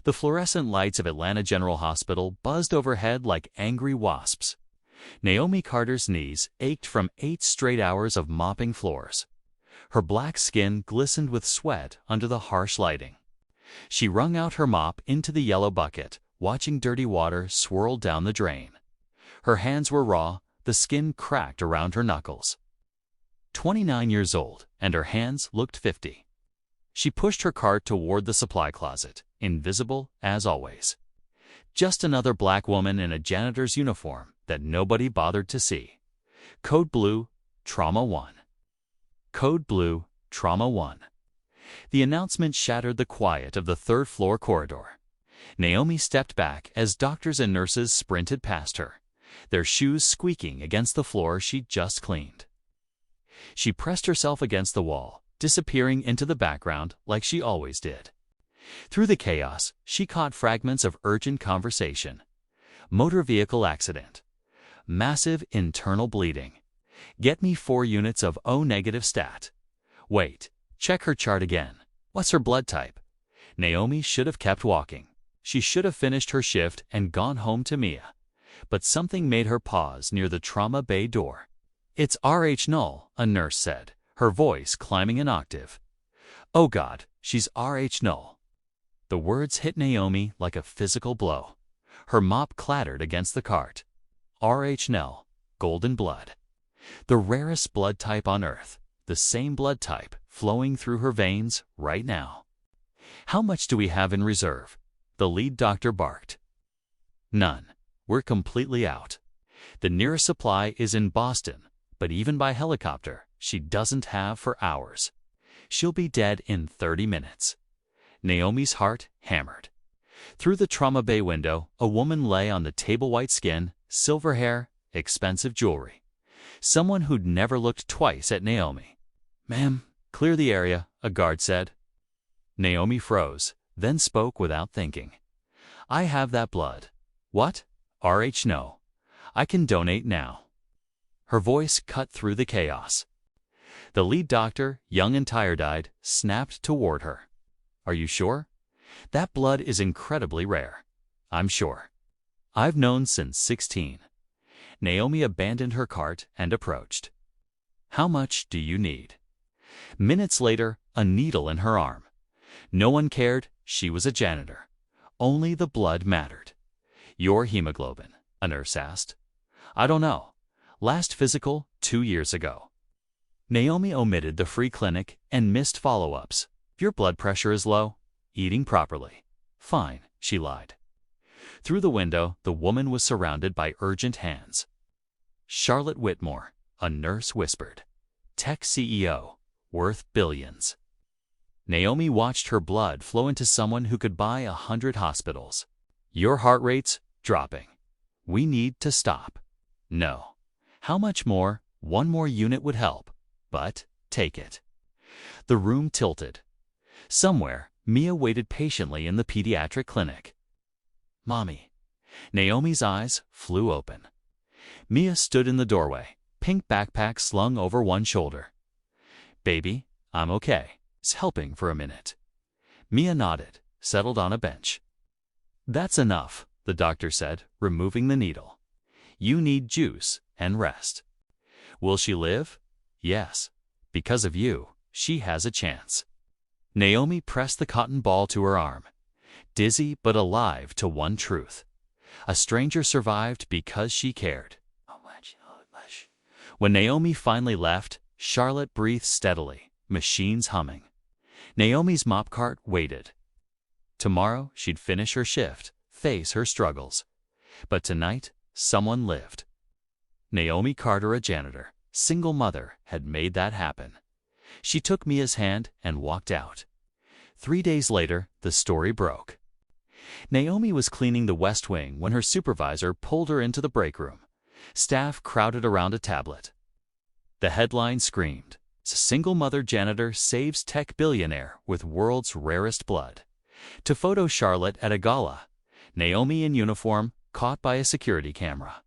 The fluorescent lights of Atlanta General Hospital buzzed overhead like angry wasps. Naomi Carter's knees ached from 8 straight hours of mopping floors. Her black skin glistened with sweat under the harsh lighting. She wrung out her mop into the yellow bucket, watching dirty water swirl down the drain. Her hands were raw, the skin cracked around her knuckles. 29 years old, and her hands looked 50. She pushed her cart toward the supply closet, invisible as always. Just another black woman in a janitor's uniform that nobody bothered to see. Code Blue, Trauma 1. Code Blue, Trauma 1. The announcement shattered the quiet of the third-floor corridor. Naomi stepped back as doctors and nurses sprinted past her, their shoes squeaking against the floor she'd just cleaned. She pressed herself against the wall, disappearing into the background like she always did. Through the chaos, she caught fragments of urgent conversation. Motor vehicle accident. Massive internal bleeding. Get me 4 units of O-negative stat. Wait, check her chart again. What's her blood type? Naomi should have kept walking. She should have finished her shift and gone home to Mia. But something made her pause near the trauma bay door. It's RH null, a nurse said, her voice climbing an octave. Oh God, she's RH null. The words hit Naomi like a physical blow. Her mop clattered against the cart. RH null, golden blood. The rarest blood type on Earth, the same blood type flowing through her veins right now. How much do we have in reserve? The lead doctor barked. None. We're completely out. The nearest supply is in Boston, but even by helicopter, she doesn't have for hours. She'll be dead in 30 minutes. Naomi's heart hammered. Through the trauma bay window, a woman lay on the table-white skin, silver hair, expensive jewelry. Someone who'd never looked twice at Naomi. Ma'am, clear the area, a guard said. Naomi froze, then spoke without thinking. I have that blood. What? RH no. I can donate now. Her voice cut through the chaos. The lead doctor, young and tired-eyed, snapped toward her. Are you sure? That blood is incredibly rare. I'm sure. I've known since 16. Naomi abandoned her cart and approached. How much do you need? Minutes later, a needle in her arm. No one cared, she was a janitor. Only the blood mattered. Your hemoglobin, a nurse asked. I don't know. Last physical, 2 years ago. Naomi omitted the free clinic and missed follow-ups. Your blood pressure is low. Eating properly. Fine, she lied. Through the window, the woman was surrounded by urgent hands. Charlotte Whitmore, a nurse whispered. Tech CEO, worth billions. Naomi watched her blood flow into someone who could buy 100 hospitals. Your heart rate's dropping. We need to stop. No. How much more? 1 more unit would help. But, take it. The room tilted. Somewhere, Mia waited patiently in the pediatric clinic. Mommy. Naomi's eyes flew open. Mia stood in the doorway, pink backpack slung over one shoulder. Baby, I'm okay. It's helping for a minute. Mia nodded, settled on a bench. That's enough, the doctor said, removing the needle. You need juice and rest. Will she live? Yes. Because of you, she has a chance. Naomi pressed the cotton ball to her arm, dizzy but alive to one truth. A stranger survived because she cared. When Naomi finally left, Charlotte breathed steadily, machines humming. Naomi's mop cart waited. Tomorrow she'd finish her shift, face her struggles. But tonight, someone lived. Naomi Carter, a janitor, single mother, had made that happen. She took Mia's hand and walked out. 3 days later, the story broke. Naomi was cleaning the West Wing when her supervisor pulled her into the break room. Staff crowded around a tablet. The headline screamed, Single mother janitor saves tech billionaire with world's rarest blood. To photo Charlotte at a gala, Naomi in uniform caught by a security camera.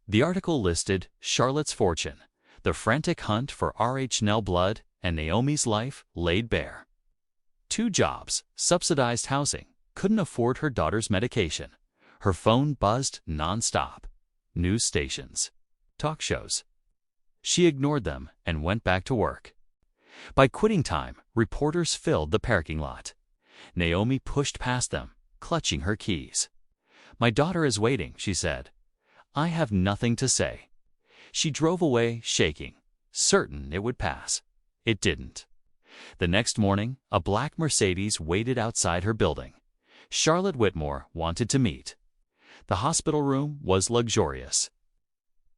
The article listed Charlotte's fortune, the frantic hunt for RH Nell blood, and Naomi's life laid bare. 2 jobs, subsidized housing, couldn't afford her daughter's medication. Her phone buzzed nonstop. News stations, talk shows. She ignored them and went back to work. By quitting time, reporters filled the parking lot. Naomi pushed past them, clutching her keys. "My daughter is waiting," she said. "I have nothing to say." She drove away, shaking, certain it would pass. It didn't. The next morning, a black Mercedes waited outside her building. Charlotte Whitmore wanted to meet. The hospital room was luxurious.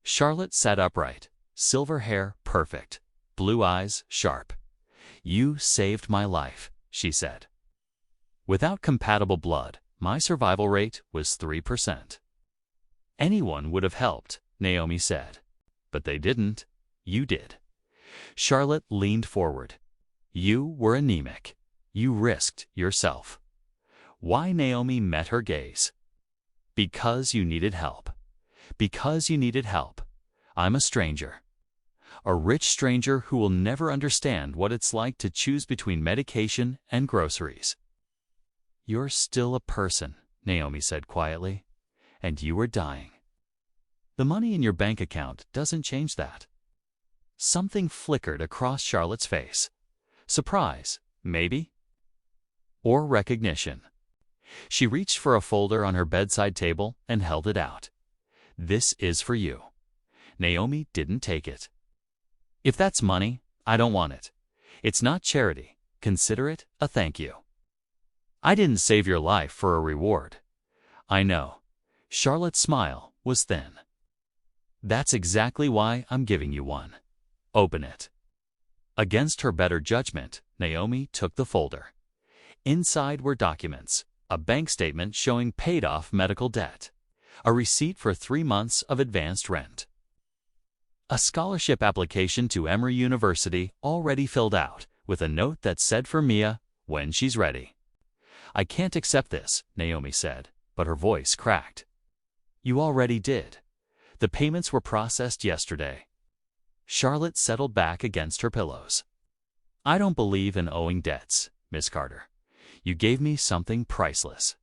Charlotte sat upright, silver hair perfect, blue eyes sharp. "You saved my life," she said. "Without compatible blood, my survival rate was 3%. Anyone would have helped," Naomi said. "But they didn't. You did." Charlotte leaned forward. "You were anemic. You risked yourself." Why Naomi met her gaze. "Because you needed help. Because you needed help. I'm a stranger. A rich stranger who will never understand what it's like to choose between medication and groceries." "You're still a person," Naomi said quietly, "and you were dying. The money in your bank account doesn't change that." Something flickered across Charlotte's face. Surprise, maybe? Or recognition. She reached for a folder on her bedside table and held it out. "This is for you." Naomi didn't take it. "If that's money, I don't want it. It's not charity. Consider it a thank you." "I didn't save your life for a reward." "I know." Charlotte's smile was thin. "That's exactly why I'm giving you one. Open it." Against her better judgment, Naomi took the folder. Inside were documents, a bank statement showing paid-off medical debt, a receipt for 3 months of advanced rent, a scholarship application to Emory University already filled out, with a note that said for Mia, when she's ready. "I can't accept this," Naomi said, but her voice cracked. "You already did. The payments were processed yesterday." Charlotte settled back against her pillows. "I don't believe in owing debts, Miss Carter. You gave me something priceless.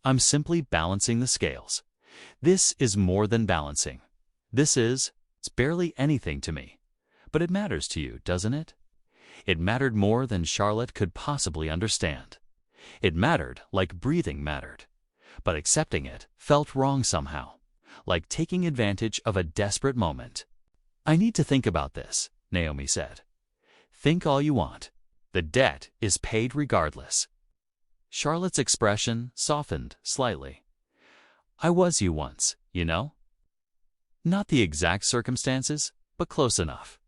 I'm simply balancing the scales. This is more than balancing. It's barely anything to me. But it matters to you, doesn't it?" It mattered more than Charlotte could possibly understand. It mattered like breathing mattered. But accepting it felt wrong somehow, like taking advantage of a desperate moment. "I need to think about this," Naomi said. "Think all you want. The debt is paid regardless." Charlotte's expression softened slightly. "I was you once, you know? Not the exact circumstances, but close enough.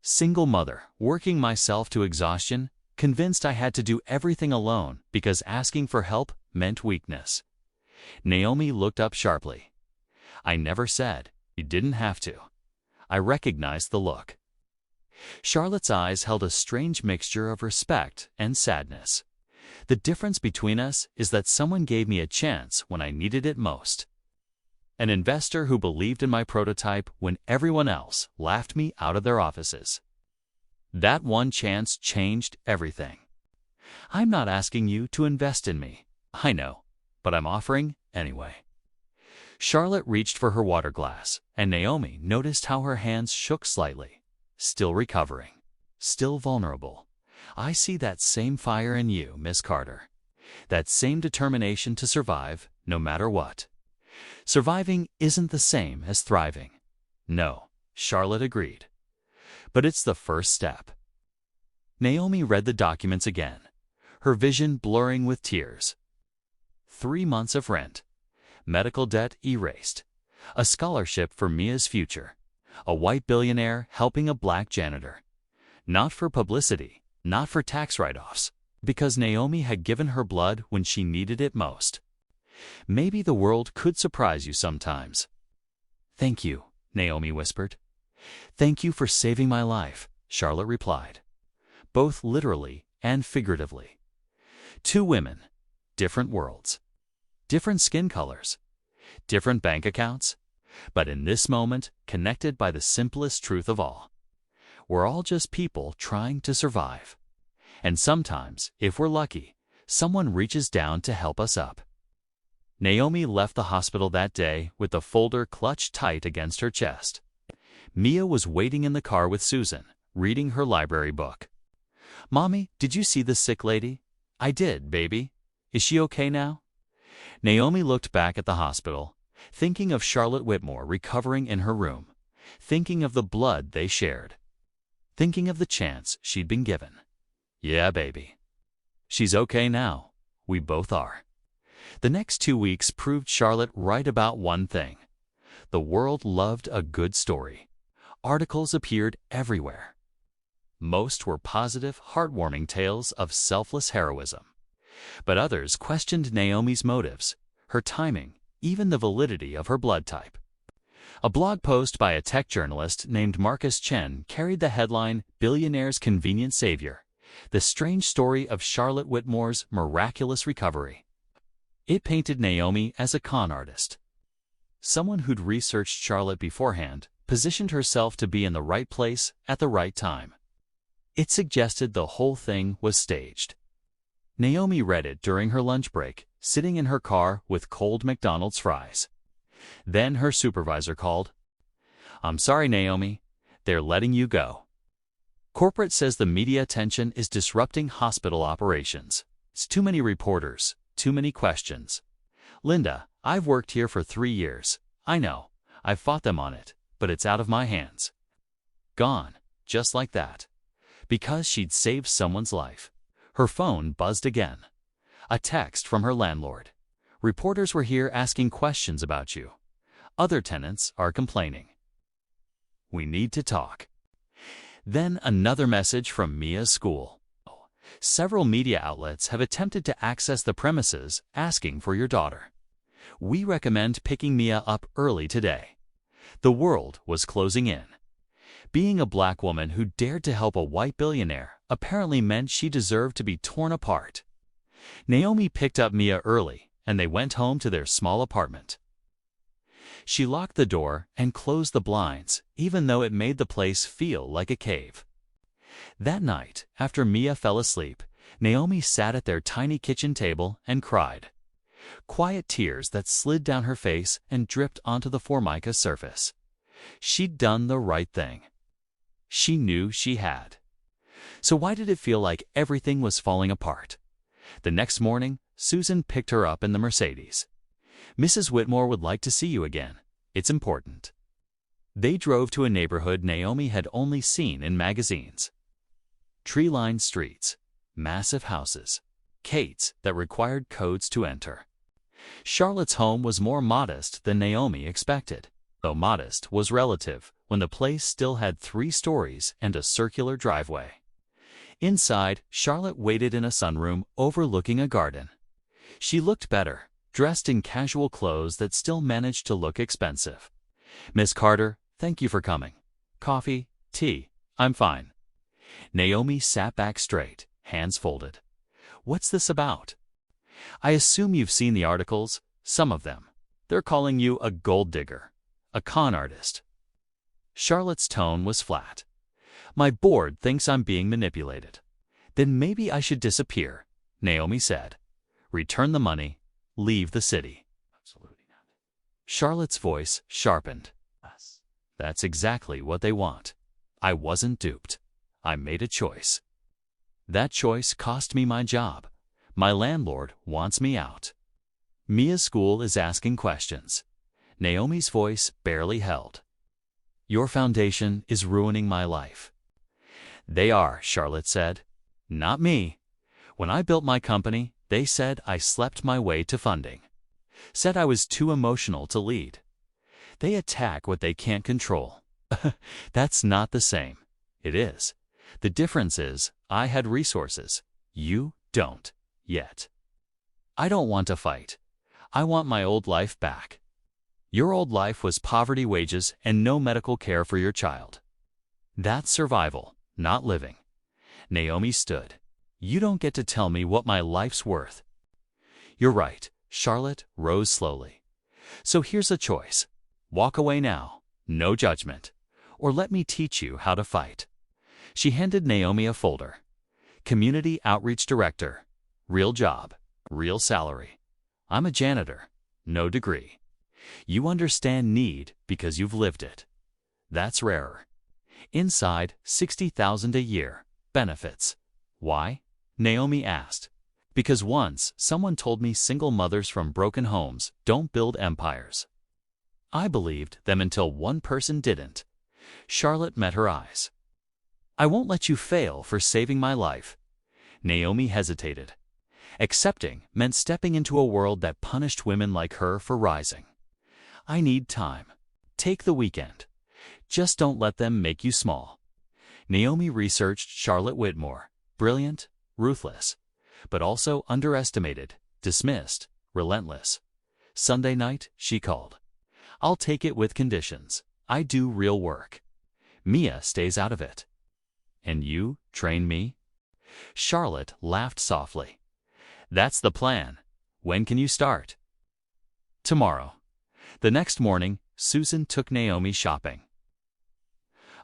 Single mother, working myself to exhaustion, convinced I had to do everything alone because asking for help meant weakness." Naomi looked up sharply. "I never said you didn't have to." I recognized the look. Charlotte's eyes held a strange mixture of respect and sadness. "The difference between us is that someone gave me a chance when I needed it most. An investor who believed in my prototype when everyone else laughed me out of their offices. That one chance changed everything. I'm not asking you to invest in me, I know, but I'm offering anyway." Charlotte reached for her water glass, and Naomi noticed how her hands shook slightly. "Still recovering. Still vulnerable. I see that same fire in you, Miss Carter. That same determination to survive, no matter what." "Surviving isn't the same as thriving." "No," Charlotte agreed. "But it's the first step." Naomi read the documents again, her vision blurring with tears. 3 months of rent. Medical debt erased. A scholarship for Mia's future. A white billionaire helping a black janitor. Not for publicity, not for tax write-offs, because Naomi had given her blood when she needed it most. Maybe the world could surprise you sometimes. "Thank you," Naomi whispered. "Thank you for saving my life," Charlotte replied. Both literally and figuratively. 2 women, different worlds. Different skin colors, different bank accounts, but in this moment, connected by the simplest truth of all. We're all just people trying to survive. And sometimes, if we're lucky, someone reaches down to help us up. Naomi left the hospital that day with the folder clutched tight against her chest. Mia was waiting in the car with Susan, reading her library book. "Mommy, did you see the sick lady?" "I did, baby. Is she okay now?" Naomi looked back at the hospital, thinking of Charlotte Whitmore recovering in her room, thinking of the blood they shared, thinking of the chance she'd been given. "Yeah, baby. She's okay now. We both are." The next 2 weeks proved Charlotte right about one thing. The world loved a good story. Articles appeared everywhere. Most were positive, heartwarming tales of selfless heroism. But others questioned Naomi's motives, her timing, even the validity of her blood type. A blog post by a tech journalist named Marcus Chen carried the headline, "Billionaire's Convenient Savior: The Strange Story of Charlotte Whitmore's Miraculous Recovery." It painted Naomi as a con artist. Someone who'd researched Charlotte beforehand, positioned herself to be in the right place at the right time. It suggested the whole thing was staged. Naomi read it during her lunch break, sitting in her car with cold McDonald's fries. Then her supervisor called. "I'm sorry, Naomi. They're letting you go. Corporate says the media attention is disrupting hospital operations. It's too many reporters, too many questions. Linda, I've worked here for 3 years. I know. I've fought them on it, but it's out of my hands." Gone, just like that. Because she'd saved someone's life. Her phone buzzed again. A text from her landlord. "Reporters were here asking questions about you. Other tenants are complaining. We need to talk." Then another message from Mia's school. "Several media outlets have attempted to access the premises asking for your daughter. We recommend picking Mia up early today." The world was closing in. Being a black woman who dared to help a white billionaire apparently meant she deserved to be torn apart. Naomi picked up Mia early, and they went home to their small apartment. She locked the door and closed the blinds, even though it made the place feel like a cave. That night, after Mia fell asleep, Naomi sat at their tiny kitchen table and cried. Quiet tears that slid down her face and dripped onto the formica surface. She'd done the right thing. She knew she had. So why did it feel like everything was falling apart? The next morning, Susan picked her up in the Mercedes. "Mrs. Whitmore would like to see you again. It's important." They drove to a neighborhood Naomi had only seen in magazines. Tree-lined streets, massive houses, gates that required codes to enter. Charlotte's home was more modest than Naomi expected, though modest was relative when the place still had 3 stories and a circular driveway. Inside, Charlotte waited in a sunroom overlooking a garden. She looked better, dressed in casual clothes that still managed to look expensive. "Miss Carter, thank you for coming. Coffee? Tea? I'm fine." Naomi sat back straight, hands folded. "What's this about?" "I assume you've seen the articles, some of them. They're calling you a gold digger, a con artist." Charlotte's tone was flat. "My board thinks I'm being manipulated." "Then maybe I should disappear," Naomi said. "Return the money, leave the city." "Absolutely not." Charlotte's voice sharpened. "That's exactly what they want. I wasn't duped. I made a choice. That choice cost me my job. My landlord wants me out. Mia's school is asking questions." Naomi's voice barely held. "Your foundation is ruining my life." "They are," Charlotte said. "Not me. When I built my company, they said I slept my way to funding. Said I was too emotional to lead. They attack what they can't control." "That's not the same." "It is. The difference is I had resources. You don't, yet. I don't want to fight. I want my old life back. Your old life was poverty wages and no medical care for your child. That's survival, not living." Naomi stood. "You don't get to tell me what my life's worth." "You're right." Charlotte rose slowly. "So here's a choice. Walk away now, no judgment, or let me teach you how to fight." She handed Naomi a folder. "Community Outreach Director. real job, real salary. I'm a janitor, no degree. You understand need because you've lived it. That's rarer. Inside, $60,000 a year, benefits. Why? Naomi asked. Because once someone told me single mothers from broken homes don't build empires. I believed them until one person didn't. Charlotte met her eyes. I won't let you fail for saving my life. Naomi hesitated. Accepting meant stepping into a world that punished women like her for rising. I need time. Take the weekend. Just don't let them make you small. Naomi researched Charlotte Whitmore. Brilliant, ruthless, but also underestimated, dismissed, relentless. Sunday night, she called. I'll take it with conditions. I do real work. Mia stays out of it. And you train me? Charlotte laughed softly. That's the plan. When can you start? Tomorrow. The next morning, Susan took Naomi shopping.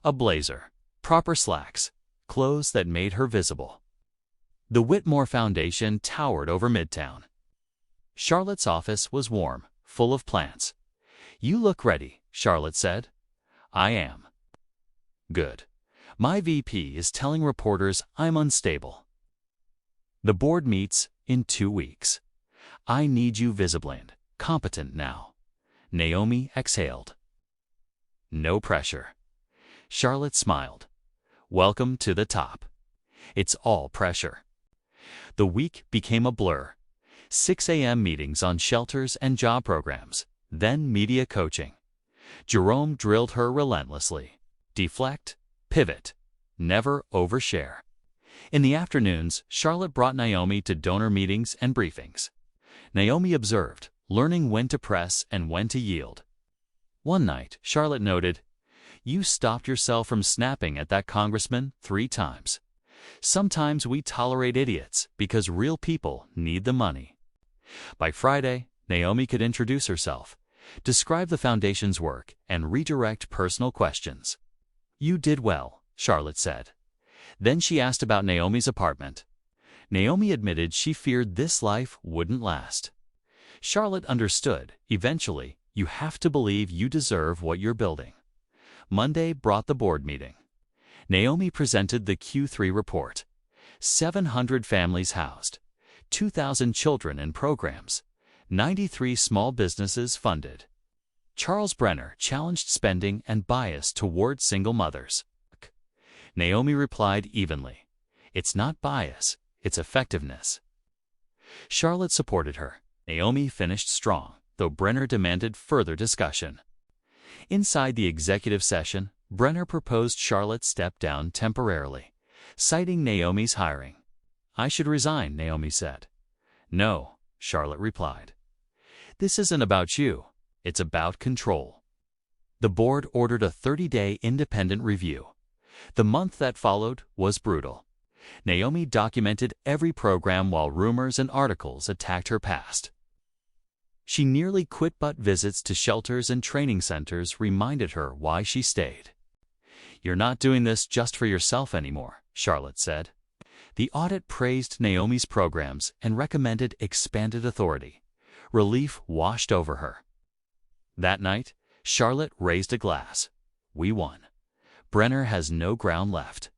A blazer, proper slacks, clothes that made her visible. The Whitmore Foundation towered over Midtown. Charlotte's office was warm, full of plants. You look ready, Charlotte said. I am. Good. My VP is telling reporters I'm unstable. The board meets in 2 weeks. I need you visible and competent now. Naomi exhaled. No pressure. Charlotte smiled. Welcome to the top. It's all pressure. The week became a blur. 6 a.m. meetings on shelters and job programs, then media coaching. Jerome drilled her relentlessly. Deflect, pivot, never overshare. In the afternoons, Charlotte brought Naomi to donor meetings and briefings. Naomi observed, learning when to press and when to yield. One night, Charlotte noted, You stopped yourself from snapping at that congressman 3 times. Sometimes we tolerate idiots because real people need the money. By Friday, Naomi could introduce herself, describe the foundation's work, and redirect personal questions. You did well, Charlotte said. Then she asked about Naomi's apartment. Naomi admitted she feared this life wouldn't last. Charlotte understood. Eventually, you have to believe you deserve what you're building. Monday brought the board meeting. Naomi presented the Q3 report. 700 families housed, 2,000 children in programs, 93 small businesses funded. Charles Brenner challenged spending and bias toward single mothers. Naomi replied evenly, It's not bias, it's effectiveness. Charlotte supported her. Naomi finished strong, though Brenner demanded further discussion. Inside the executive session, Brenner proposed Charlotte step down temporarily, citing Naomi's hiring. I should resign, Naomi said. No, Charlotte replied. This isn't about you, it's about control. The board ordered a 30-day independent review. The month that followed was brutal. Naomi documented every program while rumors and articles attacked her past. She nearly quit, but visits to shelters and training centers reminded her why she stayed. You're not doing this just for yourself anymore, Charlotte said. The audit praised Naomi's programs and recommended expanded authority. Relief washed over her. That night, Charlotte raised a glass. We won. Brenner has no ground left.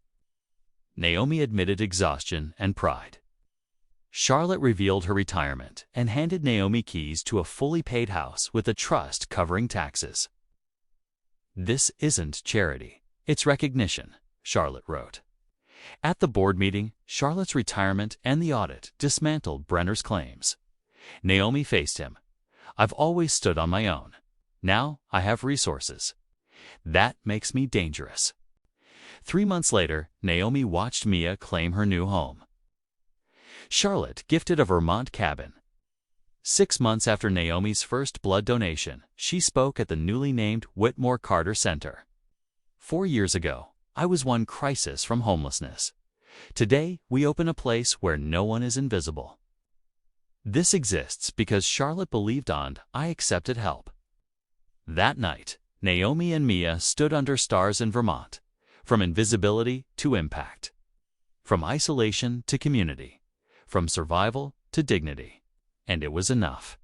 Naomi admitted exhaustion and pride. Charlotte revealed her retirement and handed Naomi keys to a fully paid house with a trust covering taxes. This isn't charity, it's recognition, Charlotte wrote. At the board meeting, Charlotte's retirement and the audit dismantled Brenner's claims. Naomi faced him. I've always stood on my own. Now I have resources. That makes me dangerous. 3 months later, Naomi watched Mia claim her new home. Charlotte gifted a Vermont cabin. 6 months after Naomi's first blood donation, she spoke at the newly named Whitmore Carter Center. 4 years ago, I was one crisis from homelessness. Today, we open a place where no one is invisible. This exists because Charlotte believed I accepted help. That night, Naomi and Mia stood under stars in Vermont, from invisibility to impact, from isolation to community, from survival to dignity. And it was enough.